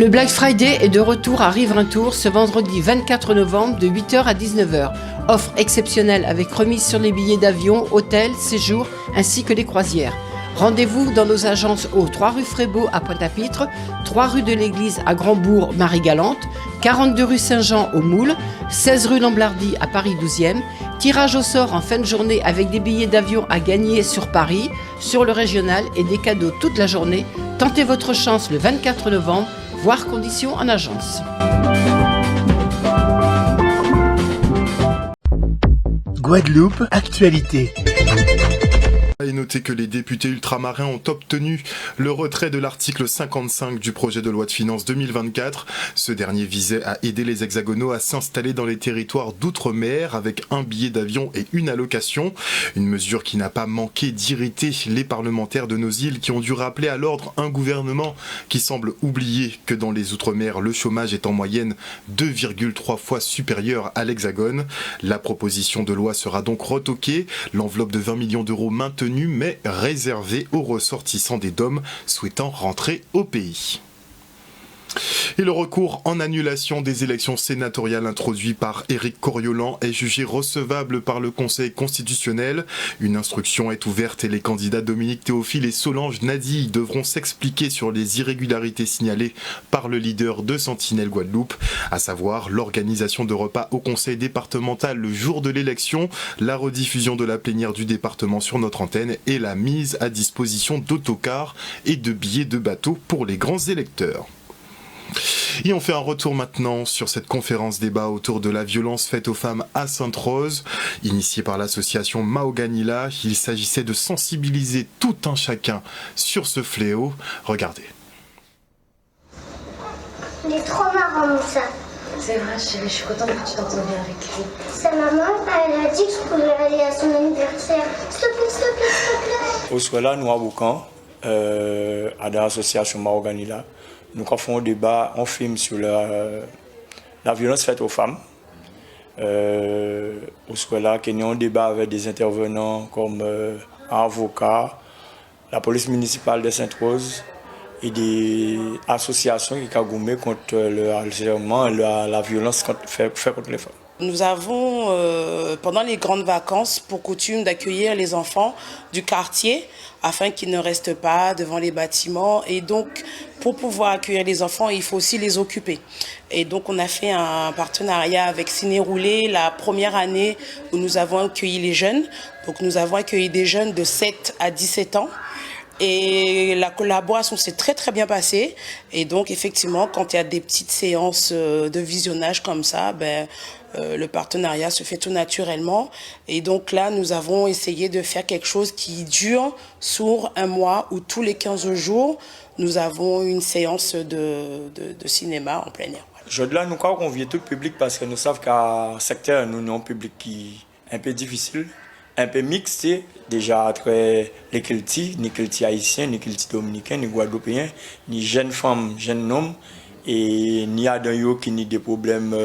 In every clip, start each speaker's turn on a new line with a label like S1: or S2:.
S1: Le Black Friday est de retour à Riverintour ce vendredi 24 novembre de 8h à 19h. Offre exceptionnelle avec remise sur les billets d'avion, hôtels, séjours ainsi que les croisières. Rendez-vous dans nos agences au 3 rue Frébeau à Pointe-à-Pitre, 3 rue de l'Église à Grandbourg, Marie-Galante, 42 rue Saint-Jean au Moule, 16 rue Lamblardy à Paris 12e. Tirage au sort en fin de journée avec des billets d'avion à gagner sur Paris, sur le régional et des cadeaux toute la journée. Tentez votre chance le 24 novembre, voire conditions en agence.
S2: Guadeloupe, actualité.
S3: Et notez que les députés ultramarins ont obtenu le retrait de l'article 55 du projet de loi de finances 2024. Ce dernier visait à aider les hexagonaux à s'installer dans les territoires d'outre-mer avec un billet d'avion et une allocation. Une mesure qui n'a pas manqué d'irriter les parlementaires de nos îles qui ont dû rappeler à l'ordre un gouvernement qui semble oublier que dans les outre-mer, le chômage est en moyenne 2,3 fois supérieur à l'hexagone. La proposition de loi sera donc retoquée. L'enveloppe de 20 millions d'euros maintenue mais réservé aux ressortissants des DOM souhaitant rentrer au pays. Et le recours en annulation des élections sénatoriales introduit par Éric Coriolan est jugé recevable par le Conseil constitutionnel. Une instruction est ouverte et les candidats Dominique Théophile et Solange Nadille devront s'expliquer sur les irrégularités signalées par le leader de Sentinelle Guadeloupe, à savoir l'organisation de repas au conseil départemental le jour de l'élection, la rediffusion de la plénière du département sur notre antenne et la mise à disposition d'autocars et de billets de bateau pour les grands électeurs. Et on fait un retour maintenant sur cette conférence débat autour de la violence faite aux femmes à Sainte-Rose. Initiée par l'association Maoganila, il s'agissait de sensibiliser tout un chacun sur ce fléau. Regardez.
S4: Il est trop marrant, Moussa.
S5: C'est vrai, chérie, je suis contente que tu t'entends bien avec lui.
S4: Sa maman, elle a dit que je pouvais aller à son anniversaire. S'il te plaît, s'il te plaît, s'il te plaît.
S6: Au Swala, nous avons à l'association Maoganila. Nous avons un débat, un film sur la violence faite aux femmes. Au Swala, nous avons un débat avec des intervenants comme un avocat, la police municipale de Sainte-Rose et des associations qui ont gommé contre le harcèlement et la violence faite contre les femmes.
S7: Nous avons, pendant les grandes vacances, pour coutume d'accueillir les enfants du quartier afin qu'ils ne restent pas devant les bâtiments. Et donc, pour pouvoir accueillir les enfants, il faut aussi les occuper. Et donc, on a fait un partenariat avec Ciné Roulé la première année où nous avons accueilli les jeunes. Donc, nous avons accueilli des jeunes de 7 à 17 ans. Et la collaboration s'est très très bien passée. Et donc effectivement, quand il y a des petites séances de visionnage comme ça, le partenariat se fait tout naturellement. Et donc là, nous avons essayé de faire quelque chose qui dure sur un mois où tous les 15 jours, nous avons une séance de cinéma en plein air.
S6: Aujourd'hui, nous avons convié tout le public parce que nous savons qu'à ce secteur, nous avons un public qui est un peu difficile. Un peu mixé, déjà entre les cultis, ni cultis haïtiens, ni cultis dominicains, ni guadeloupéens, ni jeunes femmes, jeunes hommes, et ni à qui ni des problèmes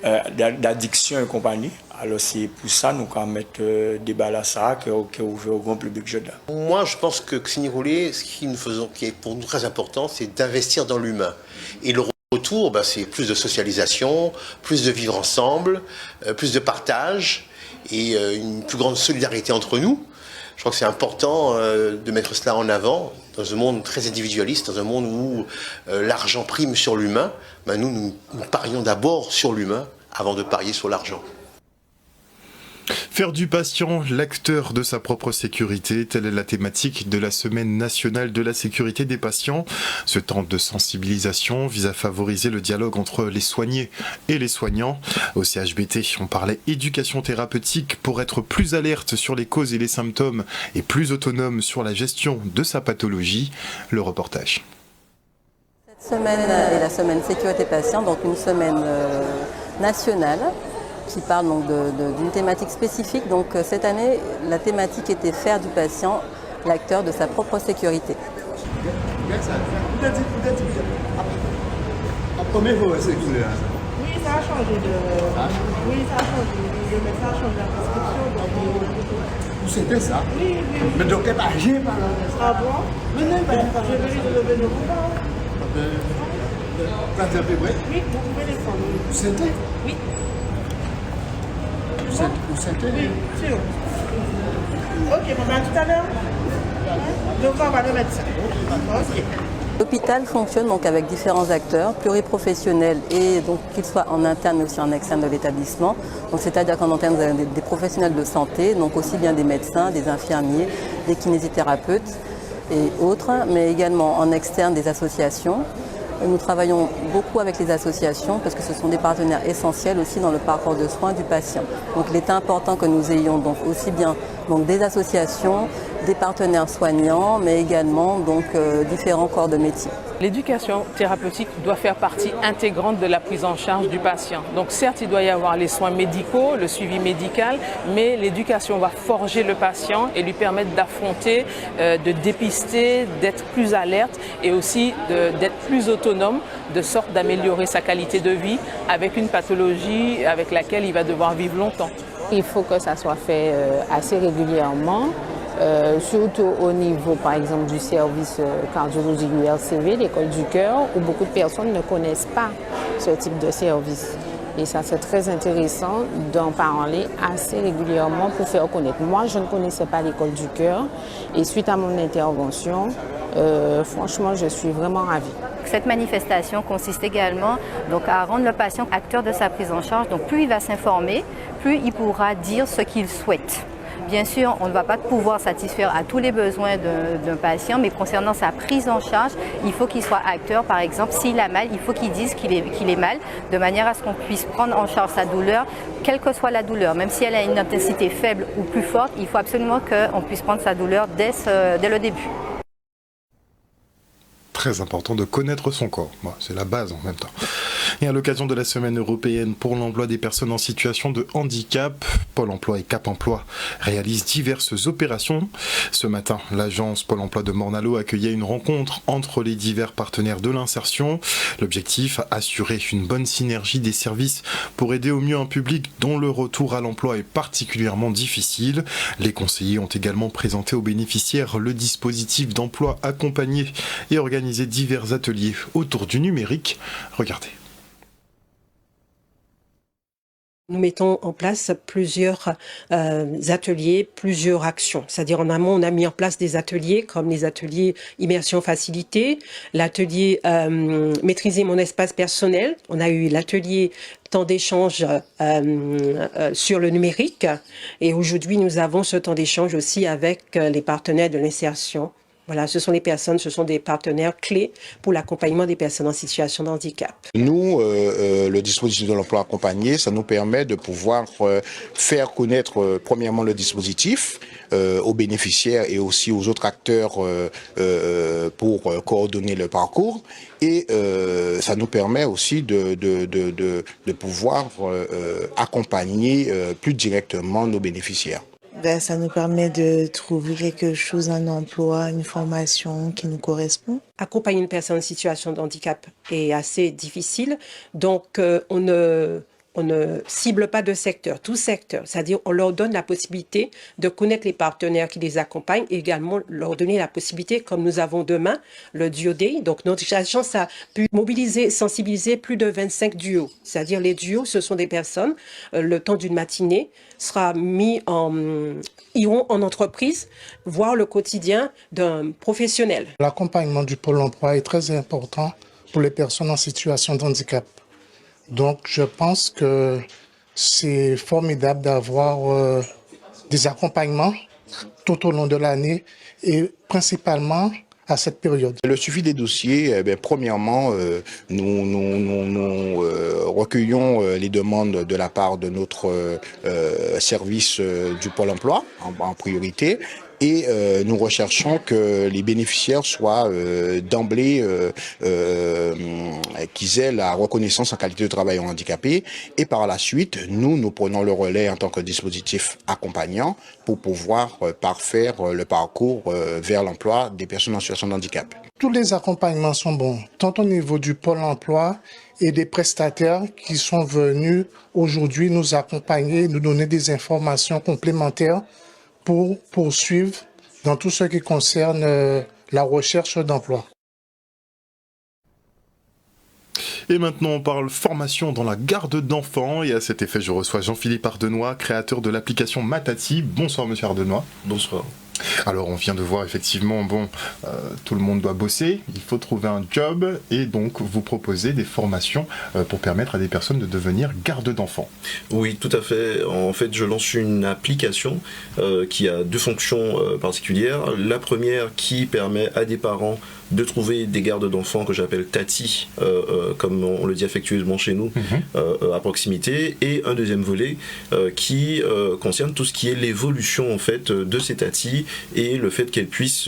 S6: d'addiction et compagnie. Alors c'est pour ça nous allons mettre des balles à ça qui est ouvert au grand public jeudi.
S2: Moi, je pense que Ciné Roulé, ce qui est pour nous très important, c'est d'investir dans l'humain. Et le retour, c'est plus de socialisation, plus de vivre ensemble, plus de partage, et une plus grande solidarité entre nous. Je crois que c'est important de mettre cela en avant dans un monde très individualiste, dans un monde où l'argent prime sur l'humain. Nous parions d'abord sur l'humain avant de parier sur l'argent.
S3: Faire du patient l'acteur de sa propre sécurité, telle est la thématique de la Semaine nationale de la sécurité des patients. Ce temps de sensibilisation vise à favoriser le dialogue entre les soignés et les soignants. Au CHBT, on parlait éducation thérapeutique pour être plus alerte sur les causes et les symptômes et plus autonome sur la gestion de sa pathologie. Le reportage.
S8: Cette semaine est la semaine sécurité patient, donc une semaine nationale qui parle donc d'une thématique spécifique. Donc cette année, la thématique était faire du patient l'acteur de sa propre sécurité.
S9: Oui, ça a changé Oui, ça a changé. Le médecin a changé la prescription.
S10: C'était ça?
S9: Oui.
S10: Mais donc, elle n'a rien parlé.
S9: Ah bon? Mais non, je vais lui lever le combat. Oui, vous pouvez les prendre.
S10: C'était
S9: Oui.
S10: C'était
S9: Oui, sûr. Ok, bon, ben, à tout à l'heure. Donc, on va le mettre ça. Ok.
S8: L'hôpital fonctionne donc avec différents acteurs pluriprofessionnels et donc qu'ils soient en interne mais aussi en externe de l'établissement. Donc c'est-à-dire qu'en interne vous avez des professionnels de santé, donc aussi bien des médecins, des infirmiers, des kinésithérapeutes et autres, mais également en externe des associations. Nous travaillons beaucoup avec les associations parce que ce sont des partenaires essentiels aussi dans le parcours de soins du patient. Donc il est important que nous ayons donc aussi bien donc des associations, des partenaires soignants, mais également donc différents corps de métier.
S11: L'éducation thérapeutique doit faire partie intégrante de la prise en charge du patient. Donc certes, il doit y avoir les soins médicaux, le suivi médical, mais l'éducation va forger le patient et lui permettre d'affronter, de dépister, d'être plus alerte et aussi d'être plus autonome, de sorte d'améliorer sa qualité de vie avec une pathologie avec laquelle il va devoir vivre longtemps.
S12: Il faut que ça soit fait assez régulièrement. Surtout au niveau, par exemple, du service cardiologie du LCV, l'école du cœur, où beaucoup de personnes ne connaissent pas ce type de service. Et ça, c'est très intéressant d'en parler assez régulièrement pour faire connaître. Moi, je ne connaissais pas l'école du cœur et suite à mon intervention, franchement, je suis vraiment ravie.
S13: Cette manifestation consiste également donc, à rendre le patient acteur de sa prise en charge. Donc plus il va s'informer, plus il pourra dire ce qu'il souhaite. Bien sûr, on ne va pas pouvoir satisfaire à tous les besoins d'un patient, mais concernant sa prise en charge, il faut qu'il soit acteur. Par exemple, s'il a mal, il faut qu'il dise qu'il est mal, de manière à ce qu'on puisse prendre en charge sa douleur, quelle que soit la douleur. Même si elle a une intensité faible ou plus forte, il faut absolument qu'on puisse prendre sa douleur dès le début.
S3: Très important de connaître son corps, c'est la base en même temps. Et à l'occasion de la semaine européenne pour l'emploi des personnes en situation de handicap, Pôle emploi et Cap emploi réalisent diverses opérations. Ce matin, l'agence Pôle emploi de Morne-à-l'Eau accueillait une rencontre entre les divers partenaires de l'insertion. L'objectif, assurer une bonne synergie des services pour aider au mieux un public dont le retour à l'emploi est particulièrement difficile. Les conseillers ont également présenté aux bénéficiaires le dispositif d'emploi accompagné et organisé divers ateliers autour du numérique. Regardez.
S14: Nous mettons en place plusieurs ateliers, plusieurs actions. C'est-à-dire en amont, on a mis en place des ateliers comme les ateliers immersion facilitée, l'atelier maîtriser mon espace personnel. On a eu l'atelier temps d'échange sur le numérique. Et aujourd'hui, nous avons ce temps d'échange aussi avec les partenaires de l'insertion. Voilà, ce sont des partenaires clés pour l'accompagnement des personnes en situation de handicap.
S15: Nous, le dispositif de l'emploi accompagné, ça nous permet de pouvoir faire connaître premièrement le dispositif aux bénéficiaires et aussi aux autres acteurs pour coordonner le parcours. Et ça nous permet aussi de pouvoir accompagner plus directement nos bénéficiaires.
S16: Ça nous permet de trouver quelque chose, un emploi, une formation qui nous correspond.
S14: Accompagner une personne en situation de handicap est assez difficile, donc on ne cible pas de secteur, tout secteur. C'est-à-dire on leur donne la possibilité de connaître les partenaires qui les accompagnent et également leur donner la possibilité, comme nous avons demain, le Duo Day. Donc notre agence a pu mobiliser, sensibiliser plus de 25 duos. C'est-à-dire les duos, ce sont des personnes, le temps d'une matinée, iront en entreprise, voir le quotidien d'un professionnel.
S10: L'accompagnement du Pôle emploi est très important pour les personnes en situation de handicap. Donc, je pense que c'est formidable d'avoir des accompagnements tout au long de l'année et principalement à cette période.
S15: Le suivi des dossiers, premièrement, nous recueillons les demandes de la part de notre service du Pôle emploi en priorité. Et nous recherchons que les bénéficiaires soient d'emblée, qu'ils aient la reconnaissance en qualité de travailleur handicapé. Et par la suite, nous prenons le relais en tant que dispositif accompagnant pour pouvoir parfaire le parcours vers l'emploi des personnes en situation de handicap.
S10: Tous les accompagnements sont bons, tant au niveau du Pôle emploi et des prestataires qui sont venus aujourd'hui nous accompagner, nous donner des informations complémentaires pour poursuivre dans tout ce qui concerne la recherche d'emploi.
S3: Et maintenant, on parle formation dans la garde d'enfants. Et à cet effet, je reçois Jean-Philippe Ardenois, créateur de l'application Matati. Bonsoir, monsieur Ardenois.
S17: Bonsoir.
S3: Alors, on vient de voir effectivement, tout le monde doit bosser, il faut trouver un job, et donc vous proposez des formations pour permettre à des personnes de devenir garde d'enfants.
S17: Oui, tout à fait. En fait, je lance une application qui a deux fonctions particulières. La première qui permet à des parents de trouver des gardes d'enfants que j'appelle Tati, comme on le dit affectueusement chez nous, à proximité, et un deuxième volet qui concerne tout ce qui est l'évolution en fait de ces Tati et le fait qu'elles puissent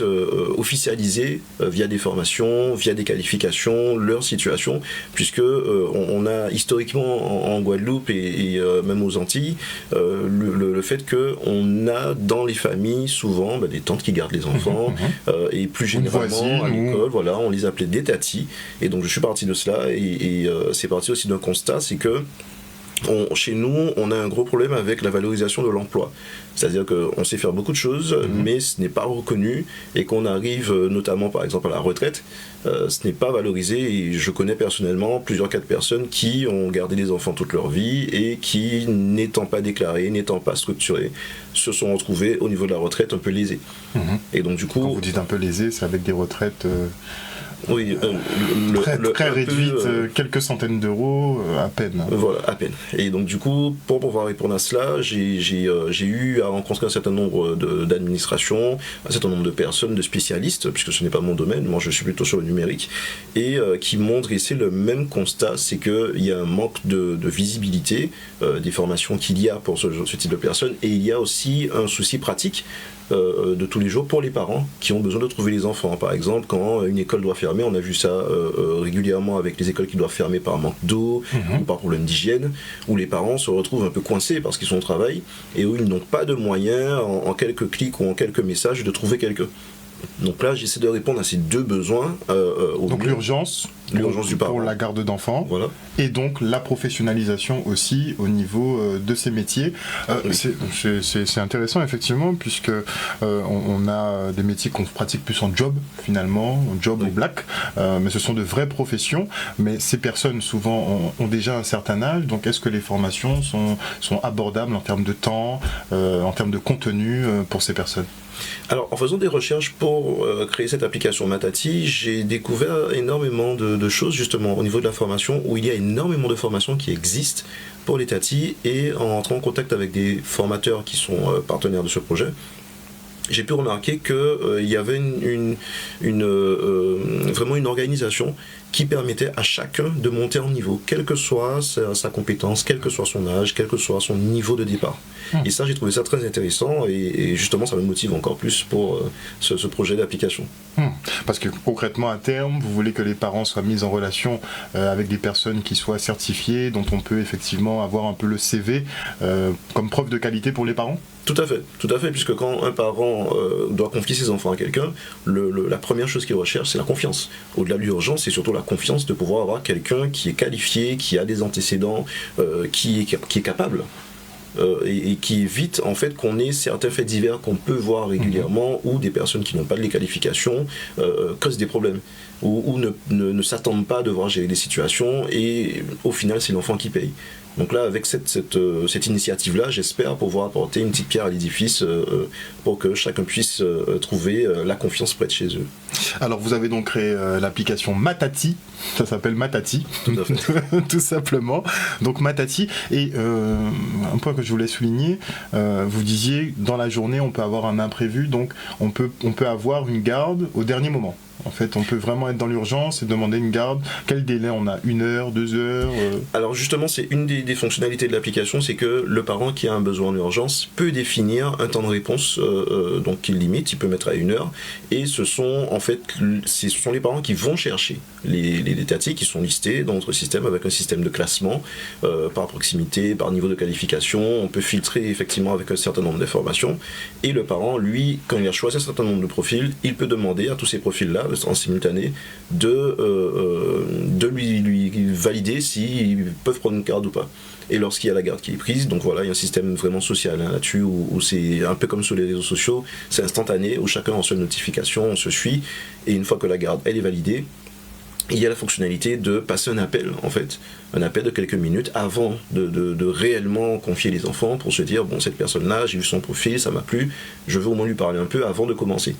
S17: officialiser via des formations, via des qualifications, leur situation, puisque on a historiquement en Guadeloupe et même aux Antilles le fait qu'on a dans les familles souvent des tantes qui gardent les enfants et plus généralement à l'école, voilà, on les appelait des tatis, et donc je suis parti de cela et c'est parti aussi d'un constat, c'est que chez nous, on a un gros problème avec la valorisation de l'emploi. C'est-à-dire qu'on sait faire beaucoup de choses, mais ce n'est pas reconnu, et qu'on arrive notamment par exemple à la retraite, ce n'est pas valorisé, et je connais personnellement plusieurs cas de personnes qui ont gardé des enfants toute leur vie et qui, n'étant pas déclarés, n'étant pas structurés, se sont retrouvés au niveau de la retraite un peu lésés. Et donc du coup...
S3: Quand vous dites un peu lésés, c'est avec des retraites...
S17: Oui,
S3: très réduite, quelques centaines d'euros à peine.
S17: Voilà, à peine. Et donc du coup, pour pouvoir répondre à cela, j'ai eu à rencontrer un certain nombre d'administrations, un certain nombre de personnes, de spécialistes, puisque ce n'est pas mon domaine, moi je suis plutôt sur le numérique, et qui m'ont dressé le même constat, c'est qu'il y a un manque de visibilité des formations qu'il y a pour ce type de personnes, et il y a aussi un souci pratique de tous les jours pour les parents qui ont besoin de trouver les enfants. Par exemple, quand une école doit fermer, on a vu ça régulièrement avec les écoles qui doivent fermer par manque d'eau ou par problème d'hygiène, où les parents se retrouvent un peu coincés parce qu'ils sont au travail et où ils n'ont pas de moyens en quelques clics ou en quelques messages de trouver quelqu'un. Donc là, j'essaie de répondre à ces deux besoins.
S3: Donc l'urgence
S17: du parent.
S3: Pour la garde d'enfants,
S17: voilà.
S3: Et donc la professionnalisation aussi au niveau de ces métiers. C'est intéressant effectivement, puisque on a des métiers qu'on pratique plus en job finalement, en job ou black, mais ce sont de vraies professions, mais ces personnes souvent ont déjà un certain âge, donc est-ce que les formations sont abordables en termes de temps, en termes de contenu pour ces personnes ?
S17: Alors, en faisant des recherches pour créer cette application Matati, j'ai découvert énormément de choses justement au niveau de la formation, où il y a énormément de formations qui existent pour les tatis, et en entrant en contact avec des formateurs qui sont partenaires de ce projet, j'ai pu remarquer qu'il y avait vraiment une organisation qui permettait à chacun de monter en niveau, quelle que soit sa compétence, quel que soit son âge, quel que soit son niveau de départ. Et ça, j'ai trouvé ça très intéressant, et justement, ça me motive encore plus pour ce projet d'application.
S3: Parce que concrètement, à terme, vous voulez que les parents soient mis en relation avec des personnes qui soient certifiées, dont on peut effectivement avoir un peu le CV comme preuve de qualité pour les parents ?
S17: Tout à fait, puisque quand un parent doit confier ses enfants à quelqu'un, la première chose qu'il recherche, c'est la confiance. Au-delà de l'urgence, c'est surtout la confiance de pouvoir avoir quelqu'un qui est qualifié, qui a des antécédents, qui est capable. Et qui évite en fait qu'on ait certains faits divers qu'on peut voir régulièrement, où des personnes qui n'ont pas les qualifications causent des problèmes, ou ne s'attendent pas à devoir gérer des situations, et au final c'est l'enfant qui paye. Donc là, avec cette initiative-là, j'espère pouvoir apporter une petite pierre à l'édifice pour que chacun puisse trouver la confiance près de chez eux.
S3: Alors vous avez donc créé l'application Matati, ça s'appelle Matati,
S17: tout à fait.
S3: Tout simplement. Donc Matati, et un point que je voulais souligner, vous disiez dans la journée on peut avoir un imprévu, donc on peut avoir une garde au dernier moment. En fait, on peut vraiment être dans l'urgence et demander une garde. Quel délai on a ? 1 heure, 2 heures
S17: Alors justement, c'est une des fonctionnalités de l'application, c'est que le parent qui a un besoin en urgence peut définir un temps de réponse donc qu'il limite, il peut mettre à 1 heure, et ce sont les parents qui vont chercher les tatis qui sont listés dans notre système avec un système de classement par proximité, par niveau de qualification. On peut filtrer effectivement avec un certain nombre d'informations, et le parent, lui, quand il a choisi un certain nombre de profils, il peut demander à tous ces profils-là en simultané de lui valider s'ils peuvent prendre une garde ou pas. Et lorsqu'il y a la garde qui est prise, donc voilà, il y a un système vraiment social là-dessus, où c'est un peu comme sur les réseaux sociaux, c'est instantané, où chacun reçoit une notification, on se suit, et une fois que la garde elle est validée, il y a la fonctionnalité de passer un appel, en fait, un appel de quelques minutes avant de réellement confier les enfants pour se dire, bon, cette personne-là, j'ai vu son profil, ça m'a plu, je veux au moins lui parler un peu avant de commencer.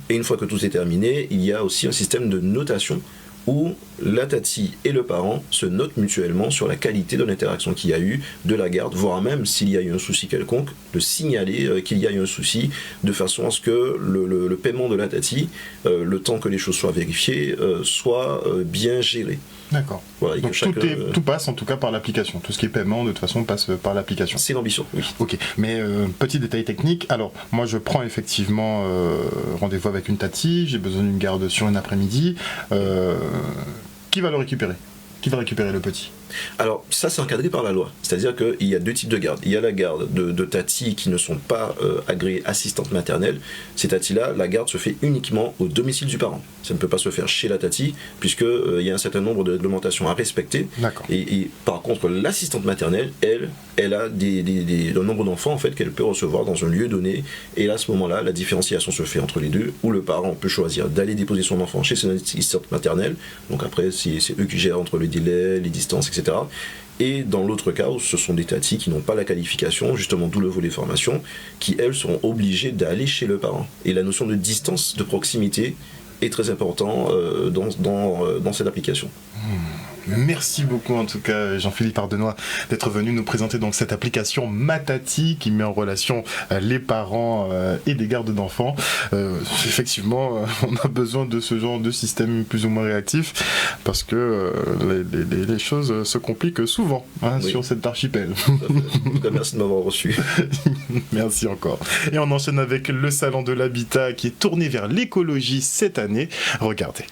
S17: Et une fois que tout est terminé, il y a aussi un système de notation où la tati et le parent se notent mutuellement sur la qualité de l'interaction qu'il y a eu, de la garde, voire même s'il y a eu un souci quelconque, de signaler qu'il y a eu un souci, de façon à ce que le paiement de la tati, le temps que les choses soient vérifiées, soit bien géré.
S3: D'accord.
S17: Voilà,
S3: donc tout passe en tout cas par l'application. Tout ce qui est paiement de toute façon passe par l'application.
S17: C'est l'ambition, oui.
S3: Ok, mais petit détail technique. Alors moi je prends effectivement rendez-vous avec une tati, j'ai besoin d'une garde sur une après-midi. Qui va le récupérer? Qui va récupérer le petit?
S17: Alors ça c'est encadré par la loi, c'est-à-dire qu'il y a deux types de gardes. Il y a la garde de tatis qui ne sont pas agréées assistantes maternelles. Ces tatis-là, la garde se fait uniquement au domicile du parent. Ça ne peut pas se faire chez la tati, puisqu'il y a un certain nombre de réglementations à respecter. Et par contre, l'assistante maternelle, elle a un nombre d'enfants en fait, qu'elle peut recevoir dans un lieu donné. Et là, à ce moment-là, la différenciation se fait entre les deux, où le parent peut choisir d'aller déposer son enfant chez son assistante maternelle. Donc après, c'est eux qui gèrent entre les délais, les distances, etc. Et dans l'autre cas, où ce sont des tatis qui n'ont pas la qualification, justement d'où le volet formation, qui elles seront obligées d'aller chez le parent. Et la notion de distance, de proximité est très important dans cette application.
S3: Merci beaucoup en tout cas Jean-Philippe Ardenois d'être venu nous présenter donc cette application Matati qui met en relation les parents et des gardes d'enfants. Effectivement, on a besoin de ce genre de système plus ou moins réactif parce que les choses se compliquent souvent sur cet archipel.
S17: En tout cas, merci de m'avoir reçu.
S3: Merci encore. Et on enchaîne avec le Salon de l'Habitat qui est tourné vers l'écologie cette année. Regardez.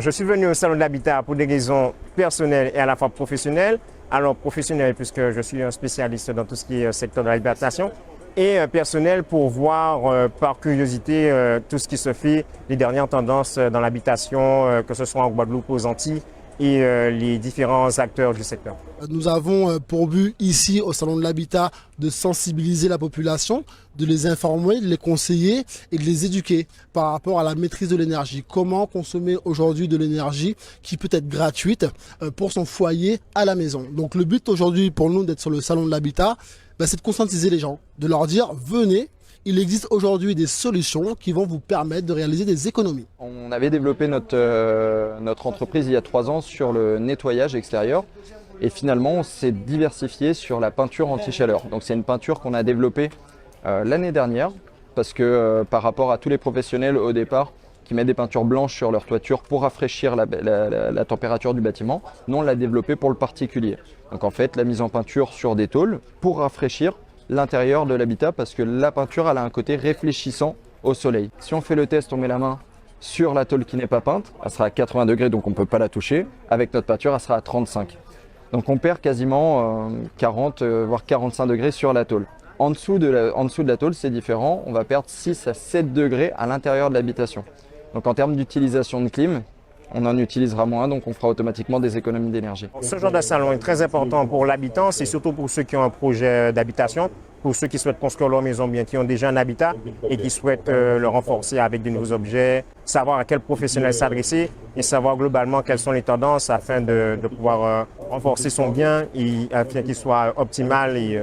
S18: Je suis venu au Salon de l'Habitat pour des raisons personnelles et à la fois professionnelles. Alors professionnel puisque je suis un spécialiste dans tout ce qui est secteur de l'habitation et personnel pour voir par curiosité tout ce qui se fait, les dernières tendances dans l'habitation, que ce soit en Guadeloupe, aux Antilles et les différents acteurs du secteur.
S19: Nous avons pour but ici au Salon de l'Habitat de sensibiliser la population, de les informer, de les conseiller et de les éduquer par rapport à la maîtrise de l'énergie. Comment consommer aujourd'hui de l'énergie qui peut être gratuite pour son foyer à la maison. Donc le but aujourd'hui pour nous d'être sur le Salon de l'Habitat, c'est de conscientiser les gens, de leur dire venez. Il existe aujourd'hui des solutions qui vont vous permettre de réaliser des économies.
S20: On avait développé notre entreprise il y a 3 ans sur le nettoyage extérieur et finalement on s'est diversifié sur la peinture anti-chaleur. Donc c'est une peinture qu'on a développée l'année dernière parce que par rapport à tous les professionnels au départ qui mettent des peintures blanches sur leur toiture pour rafraîchir la température du bâtiment, nous on l'a développé pour le particulier. Donc en fait la mise en peinture sur des tôles pour rafraîchir l'intérieur de l'habitat parce que la peinture elle a un côté réfléchissant au soleil. Si on fait le test, on met la main sur la tôle qui n'est pas peinte, elle sera à 80 degrés donc on ne peut pas la toucher. Avec notre peinture, elle sera à 35. Donc on perd quasiment 40 voire 45 degrés sur la tôle. En dessous de la tôle, c'est différent, on va perdre 6 à 7 degrés à l'intérieur de l'habitation. Donc en termes d'utilisation de clim, on en utilisera moins, donc on fera automatiquement des économies d'énergie.
S18: Ce genre de salon est très important pour l'habitant, c'est surtout pour ceux qui ont un projet d'habitation, pour ceux qui souhaitent construire leur maison, bien qui ont déjà un habitat et qui souhaitent le renforcer avec de nouveaux objets, savoir à quel professionnel s'adresser et savoir globalement quelles sont les tendances afin de pouvoir renforcer son bien et afin qu'il soit optimal et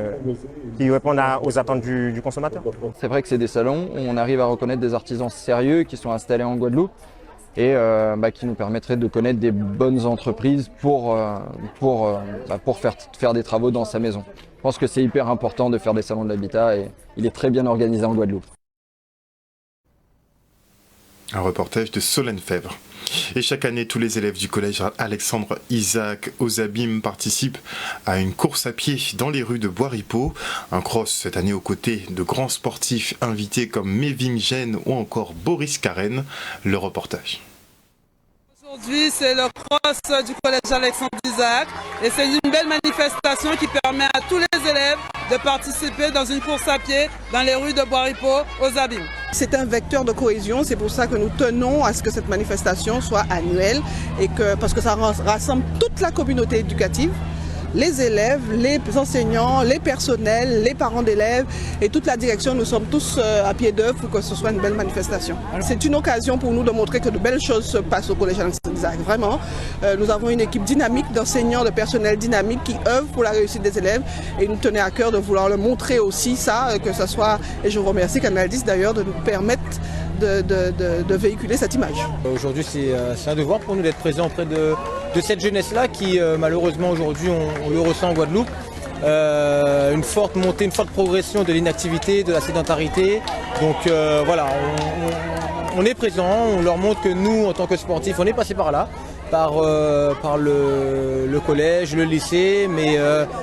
S18: qu'il réponde aux attentes du consommateur.
S20: C'est vrai que c'est des salons où on arrive à reconnaître des artisans sérieux qui sont installés en Guadeloupe et qui nous permettraient de connaître des bonnes entreprises pour faire des travaux dans sa maison. Je pense que c'est hyper important de faire des salons de l'habitat et il est très bien organisé en Guadeloupe.
S3: Un reportage de Solène Fèvre. Et chaque année, tous les élèves du collège Alexandre Isaac aux Abîmes participent à une course à pied dans les rues de Boiripo. Un cross cette année aux côtés de grands sportifs invités comme Mévin Gène ou encore Boris Karen. Le reportage.
S21: Aujourd'hui, c'est le cross du collège Alexandre Isaac et c'est une belle manifestation qui permet à tous les élèves de participer dans une course à pied dans les rues de Boiripo aux Abîmes.
S22: C'est un vecteur de cohésion, c'est pour ça que nous tenons à ce que cette manifestation soit annuelle et parce que ça rassemble toute la communauté éducative. les élèves, les enseignants, les personnels, les parents d'élèves et toute la direction, nous sommes tous à pied d'œuvre pour que ce soit une belle manifestation. C'est une occasion pour nous de montrer que de belles choses se passent au Collège Alexandre Isaac. Vraiment, nous avons une équipe dynamique d'enseignants, de personnel dynamique qui œuvrent pour la réussite des élèves et nous tenait à cœur de vouloir le montrer aussi ça, que ce soit, et je vous remercie Canal 10 d'ailleurs de nous permettre de véhiculer cette image.
S1: Aujourd'hui, c'est un devoir pour nous d'être présents auprès de cette jeunesse-là qui, malheureusement, aujourd'hui, on le ressent en Guadeloupe. Une forte montée, une forte progression de l'inactivité, de la sédentarité. Donc voilà, on est présent, on leur montre que nous, en tant que sportifs, on est passé par là, par le collège, le lycée, mais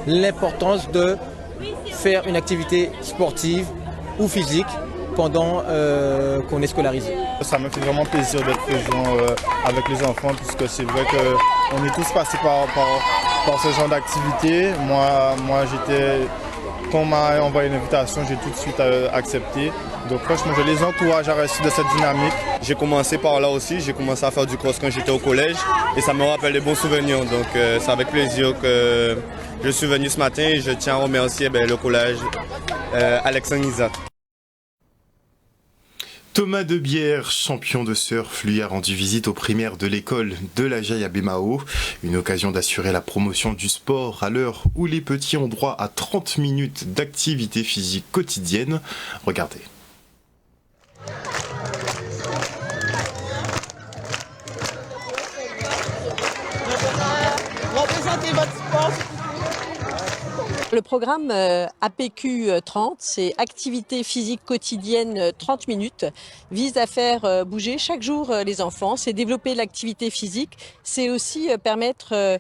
S1: l'importance de faire une activité sportive ou physique pendant qu'on est scolarisé.
S5: Ça me fait vraiment plaisir d'être présent avec les enfants puisque c'est vrai qu'on est tous passés par ce genre d'activité. Moi quand on m'a envoyé une invitation, j'ai tout de suite accepté. Donc franchement, je les encourage à rester de cette dynamique.
S23: J'ai commencé par là aussi, j'ai commencé à faire du cross quand j'étais au collège et ça me rappelle des bons souvenirs. Donc c'est avec plaisir que je suis venu ce matin et je tiens à remercier le collège Alexandre Isaac.
S3: Thomas Debière, champion de surf, lui a rendu visite aux primaires de l'école de la Jaille à Bémao. Une occasion d'assurer la promotion du sport à l'heure où les petits ont droit à 30 minutes d'activité physique quotidienne. Regardez.
S22: Représentez votre sport.
S24: Le programme APQ 30, c'est Activité physique quotidienne 30 minutes, vise à faire bouger chaque jour les enfants. C'est développer l'activité physique, c'est aussi permettre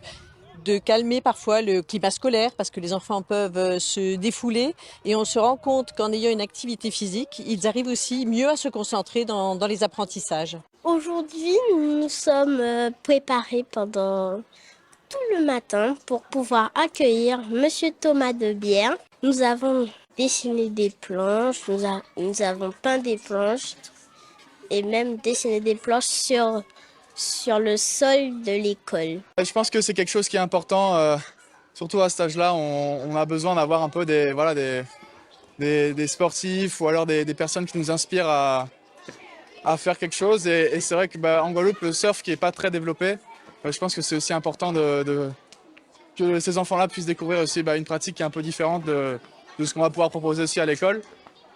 S24: de calmer parfois le climat scolaire parce que les enfants peuvent se défouler et on se rend compte qu'en ayant une activité physique, ils arrivent aussi mieux à se concentrer dans les apprentissages.
S4: Aujourd'hui, nous nous sommes préparés pendant tout le matin pour pouvoir accueillir Monsieur Thomas Debière. Nous avons dessiné des planches, nous avons peint des planches et même dessiné des planches sur le sol de l'école.
S25: Je pense que c'est quelque chose qui est important, surtout à cet âge-là. On a besoin d'avoir un peu des sportifs ou alors des personnes qui nous inspirent à faire quelque chose. Et c'est vrai qu'en Guadeloupe, le surf qui n'est pas très développé, je pense que c'est aussi important que ces enfants-là puissent découvrir aussi une pratique qui est un peu différente de ce qu'on va pouvoir proposer aussi à l'école.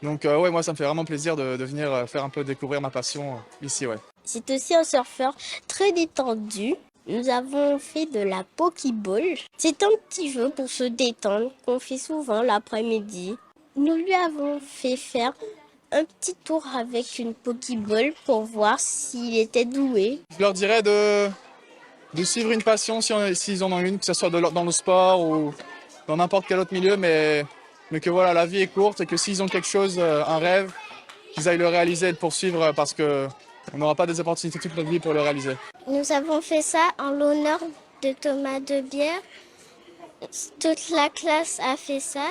S25: Donc ouais, moi ça me fait vraiment plaisir de venir faire un peu découvrir ma passion ici. Ouais.
S4: C'est aussi un surfeur très détendu. Nous avons fait de la pokéball. C'est un petit jeu pour se détendre qu'on fait souvent l'après-midi. Nous lui avons fait faire un petit tour avec une pokéball pour voir s'il était doué.
S25: Je leur dirais de suivre une passion s'ils en ont une, que ce soit dans le sport ou dans n'importe quel autre milieu, mais que voilà, la vie est courte et que s'ils ont quelque chose, un rêve, qu'ils aillent le réaliser et le poursuivre parce qu'on n'aura pas des opportunités toute notre vie pour le réaliser.
S4: Nous avons fait ça en l'honneur de Thomas Debière. Toute la classe a fait ça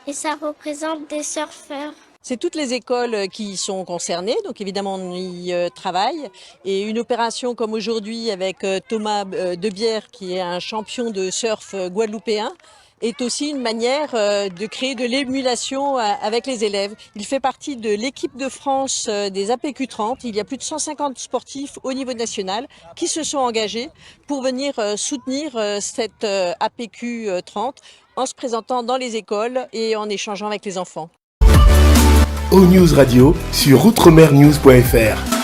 S4: et ça représente des surfeurs.
S24: C'est toutes les écoles qui sont concernées, donc évidemment on y travaille. Et une opération comme aujourd'hui avec Thomas Debière, qui est un champion de surf guadeloupéen, est aussi une manière de créer de l'émulation avec les élèves. Il fait partie de l'équipe de France des APQ 30. Il y a plus de 150 sportifs au niveau national qui se sont engagés pour venir soutenir cette APQ 30 en se présentant dans les écoles et en échangeant avec les enfants.
S26: O-News Radio sur outremernews.fr.